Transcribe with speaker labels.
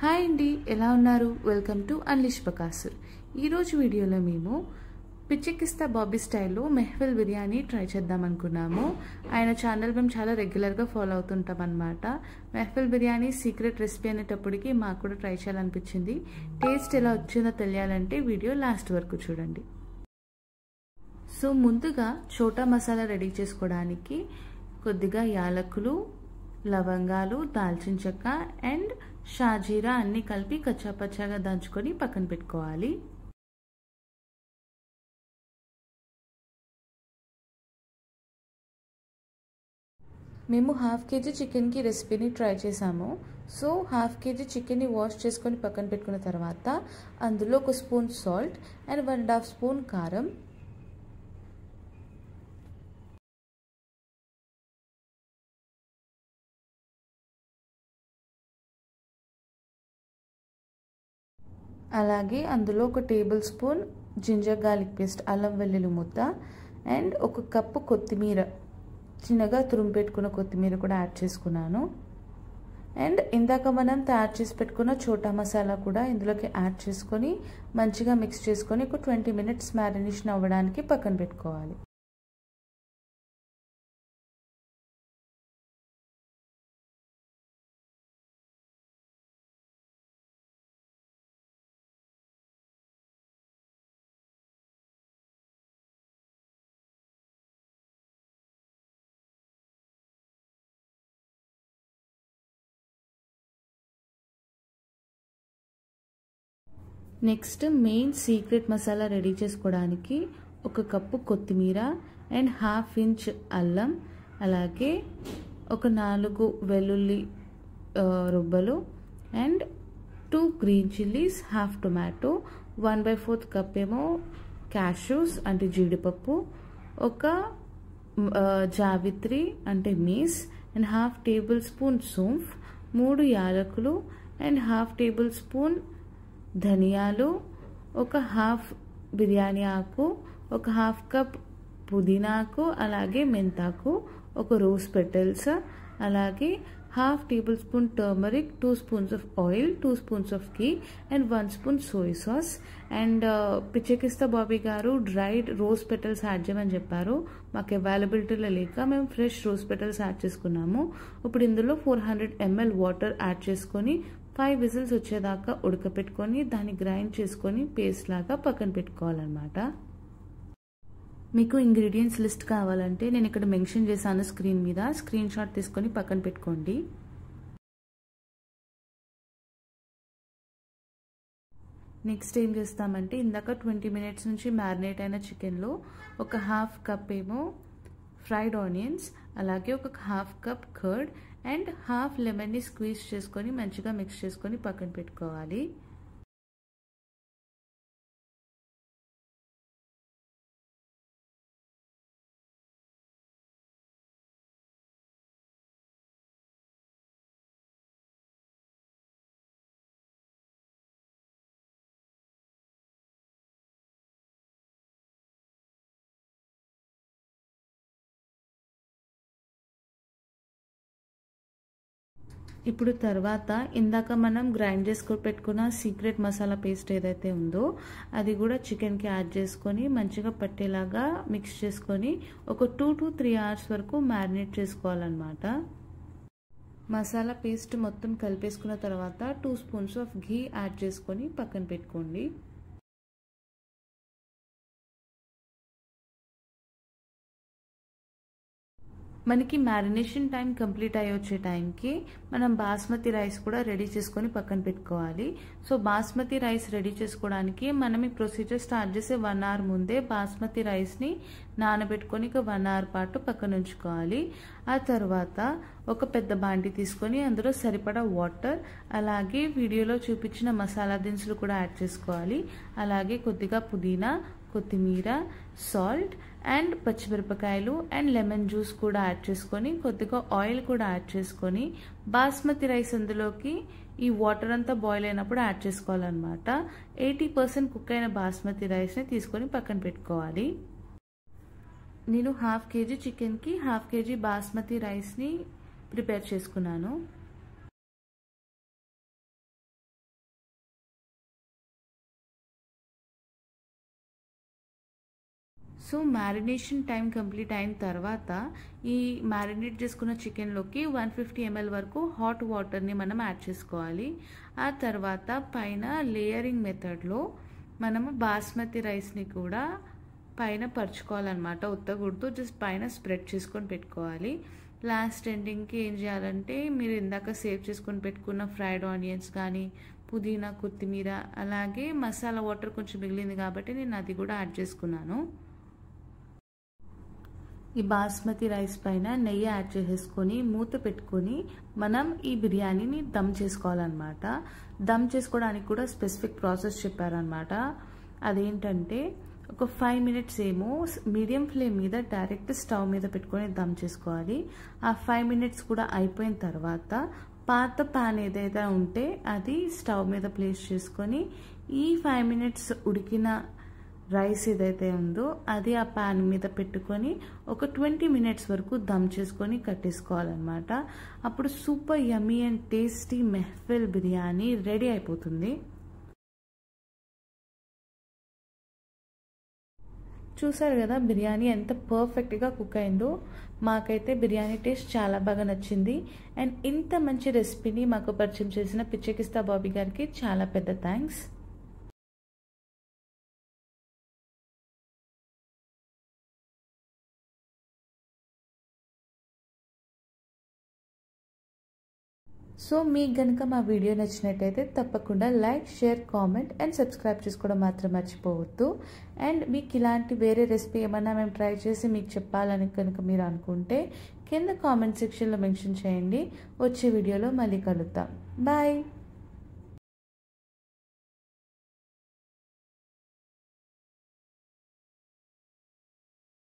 Speaker 1: Hi అండి, ఎలా ఉన్నారు? Welcome to unleash Bakasur. ఈరోజు వీడియోలో మేము పిచ్చెక్కిస్తా బాబీ స్టైల్లో మెహఫిల్ బిర్యానీ ట్రై చేద్దాం అనుకున్నాము. ఆయన ఛానల్ మేము చాలా రెగ్యులర్గా ఫాలో అవుతుంటాం అనమాట. మెహఫిల్ బిర్యానీ సీక్రెట్ రెసిపీ అనేటప్పటికి మాకు కూడా ట్రై చేయాలనిపించింది. టేస్ట్ ఎలా వచ్చిందో తెలియాలంటే వీడియో లాస్ట్ వరకు చూడండి. సో ముందుగా చోటా మసాలా రెడీ చేసుకోవడానికి కొద్దిగా యాలకులు, లవంగాలు, దాల్చిన చెక్క అండ్ షాజీరా అన్నీ కలిపి కచ్చాపచ్చాగా దంచుకొని పక్కన పెట్టుకోవాలి. మేము హాఫ్ కేజీ చికెన్కి రెసిపీని ట్రై చేసాము. సో హాఫ్ కేజీ చికెన్ని వాష్ చేసుకొని పక్కన పెట్టుకున్న తర్వాత అందులో 1 స్పూన్ సాల్ట్ అండ్ 1.5 స్పూన్ కారం, అలాగే అందులో 1 tablespoon ginger garlic paste, అల్లం వెల్లుల్లి ముద్ద అండ్ 1 కప్పు కొత్తిమీర, చిన్నగా తురుము పెట్టుకున్న కొత్తిమీర కూడా యాడ్ చేసుకున్నాను. అండ్ ఇందాక మనం తయారు చేసి పెట్టుకున్న చోటా మసాలా కూడా ఇందులోకి యాడ్ చేసుకొని మంచిగా మిక్స్ చేసుకొని ఒక 20 మినిట్స్ మ్యారినేషన్ అవ్వడానికి పక్కన పెట్టుకోవాలి. Next main secret masala ready చేసుకోవడానికి 1 కప్పు కొత్తిమీర అండ్ ½ ఇంచ్ అల్లం, అలాగే 4 వెల్లుల్లి రుబ్బలు and 2 green chillies, ½ tomato, 1/4 cup ఏమో క్యాష్యూస్ అంటే జీడిపప్పు, 1 జావిత్రి అంటే మీస్ అండ్ ½ టేబుల్ స్పూన్ సోంఫ్, 3 యాలకులు అండ్ ½ టేబుల్ స్పూన్ ధనియాలు, 1/2 బిర్యానీ ఆకు, 1/2 కప్ పుదీనాకు, అలాగే మెంతాకు, 1 రోజ్ పెటల్స్, అలాగే ½ tablespoon turmeric, 2 spoons of oil, 2 spoons of ghee and 1 spoon soy sauce. And పిచ్చెక్కిస్తా బాబీ గారు డ్రైడ్ రోజ్ పెటల్స్ యాడ్ చేయమని చెప్పారు. మాకు అవైలబిలిటీలో లేక మేము ఫ్రెష్ రోజ్ పెటల్స్ యాడ్ చేసుకున్నాము. ఇప్పుడు ఇందులో 400 ml వాటర్ యాడ్ చేసుకొని 5 విజిల్స్ వచ్చేదాకా ఉడకపెట్టుకొని దాన్ని గ్రైండ్ చేసుకొని పేస్ట్ లాగా పక్కన పెట్టుకోవాలన్నమాట. మీకు ఇంగ్రీడియంట్స్ లిస్ట్ కావాలంటే నేను ఇక్కడ మెన్షన్ చేశాను స్క్రీన్ మీద, స్క్రీన్ షాట్ తీసుకొని పక్కన పెట్టుకోండి. నెక్స్ట్ ఏం చేస్తామంటే ఇందాక 20 మినిట్స్ నుంచి మ్యారినేట్ అయిన చికెన్లో 1/2 కప్ ఏమో ఫ్రైడ్ ఆనియన్స్, అలాగే 1/2 కప్ కర్డ్ అండ్ ½ లెమన్ని స్క్వీజ్ చేసుకొని మంచిగా మిక్స్ చేసుకొని పక్కన పెట్టుకోవాలి. ఇప్పుడు తర్వాత ఇందాక మనం గ్రైండ్ చేసుకొని పెట్టుకున్న సీక్రెట్ మసాలా పేస్ట్ ఏదైతే ఉందో అది కూడా చికెన్కి యాడ్ చేసుకొని మంచిగా పట్టేలాగా మిక్స్ చేసుకొని ఒక 2 to 3 అవర్స్ వరకు మ్యారినేట్ చేసుకోవాలన్నమాట. మసాలా పేస్ట్ మొత్తం కలిపేసుకున్న తర్వాత 2 స్పూన్స్ ఆఫ్ ఘీ యాడ్ చేసుకొని పక్కన పెట్టుకోండి. మనకి మ్యారినేషన్ టైం కంప్లీట్ అయ్యి వచ్చే టైంకి మనం బాస్మతి రైస్ కూడా రెడీ చేసుకొని పక్కన పెట్టుకోవాలి. సో బాస్మతి రైస్ రెడీ చేసుకోవడానికి మనం ఈ ప్రొసీజర్ స్టార్ట్ చేసే 1 అవర్ ముందే బాస్మతి రైస్ని నానబెట్టుకొని 1 అవర్ పాటు పక్కన ఉంచుకోవాలి. ఆ తర్వాత ఒక పెద్ద బాండి తీసుకొని అందులో సరిపడా వాటర్, అలాగే వీడియోలో చూపించిన మసాలా దినుసులు కూడా యాడ్ చేసుకోవాలి. అలాగే కొద్దిగా పుదీనా, కొత్తిమీర, సాల్ట్ అండ్ పచ్చిమిరపకాయలు అండ్ లెమన్ జ్యూస్ కూడా యాడ్ చేసుకొని కొద్దిగా ఆయిల్ కూడా యాడ్ చేసుకొని బాస్మతి రైస్ అందులోకి ఈ వాటర్ అంతా బాయిల్ అయినప్పుడు యాడ్ చేసుకోవాలన్నమాట. 80% కుక్ అయిన బాస్మతి రైస్ని తీసుకొని పక్కన పెట్టుకోవాలి. నేను ½ కేజీ చికెన్కి ½ కేజీ బాస్మతి రైస్ని ప్రిపేర్ చేసుకున్నాను. సో మ్యారినేషన్ టైం కంప్లీట్ అయిన తర్వాత ఈ మ్యారినేట్ చేసుకున్న చికెన్లోకి 150 ml వరకు హాట్ వాటర్ని మనం యాడ్ చేసుకోవాలి. ఆ తర్వాత పైన లేయరింగ్ మెథడ్లో మనము బాస్మతి రైస్ని కూడా పైన పరుచుకోవాలన్నమాట. ఉత్తకూడదు, జస్ట్ పైన స్ప్రెడ్ చేసుకొని పెట్టుకోవాలి. లాస్ట్ ఎండింగ్కి ఏం చేయాలంటే మీరు ఇందాక సేవ్ చేసుకొని పెట్టుకున్న ఫ్రైడ్ ఆనియన్స్ కానీ పుదీనా కొత్తిమీర అలాగే మసాలా వాటర్ కొంచెం మిగిలింది కాబట్టి నేను అది కూడా యాడ్ చేసుకున్నాను. ఈ బాస్మతి రైస్ పైన నెయ్యి యాడ్ చేసేసుకొని మూత పెట్టుకొని మనం ఈ బిర్యానీని దమ్ చేసుకోవాలన్నమాట. దమ్ చేసుకోవడానికి కూడా స్పెసిఫిక్ ప్రాసెస్ చెప్పారనమాట. అదేంటంటే ఒక 5 minutes ఏమో మీడియం ఫ్లేమ్ మీద డైరెక్ట్ స్టవ్ మీద పెట్టుకొని దమ్ చేసుకోవాలి. ఆ 5 minutes కూడా అయిపోయిన తర్వాత పాత ప్యాన్ ఏదైతే ఉంటే అది స్టవ్ మీద ప్లేస్ చేసుకొని ఈ 5 minutes ఉడికిన రైస్ ఏదైతే ఉందో అది ఆ ప్యాన్ మీద పెట్టుకొని ఒక 20 minutes వరకు దమ్ చేసుకొని కట్టేసుకోవాలన్నమాట. అప్పుడు super yummy and tasty Mehfil biryani ready అయిపోతుంది. చూసారు కదా బిర్యానీ ఎంత పర్ఫెక్ట్గా కుక్ అయిందో. మాకైతే బిర్యానీ టేస్ట్ చాలా బాగా నచ్చింది. అండ్ ఇంత మంచి రెసిపీని మాకు పరిచయం చేసిన పిచ్చెకిస్తా బాబీ గారికి చాలా పెద్ద థ్యాంక్స్. సో మీకు కనుక మా వీడియో నచ్చినట్టయితే తప్పకుండా like, share, comment and subscribe చేసుకోవడం మాత్రం మర్చిపోవద్దు. అండ్ మీకు ఇలాంటి వేరే రెసిపీ ఏమన్నా మేము ట్రై చేసి మీకు చెప్పాలని కనుక మీరు అనుకుంటే కింద కామెంట్ సెక్షన్లో మెన్షన్ చేయండి. వచ్చే వీడియోలో మళ్ళీ కలుద్దాం. బాయ్.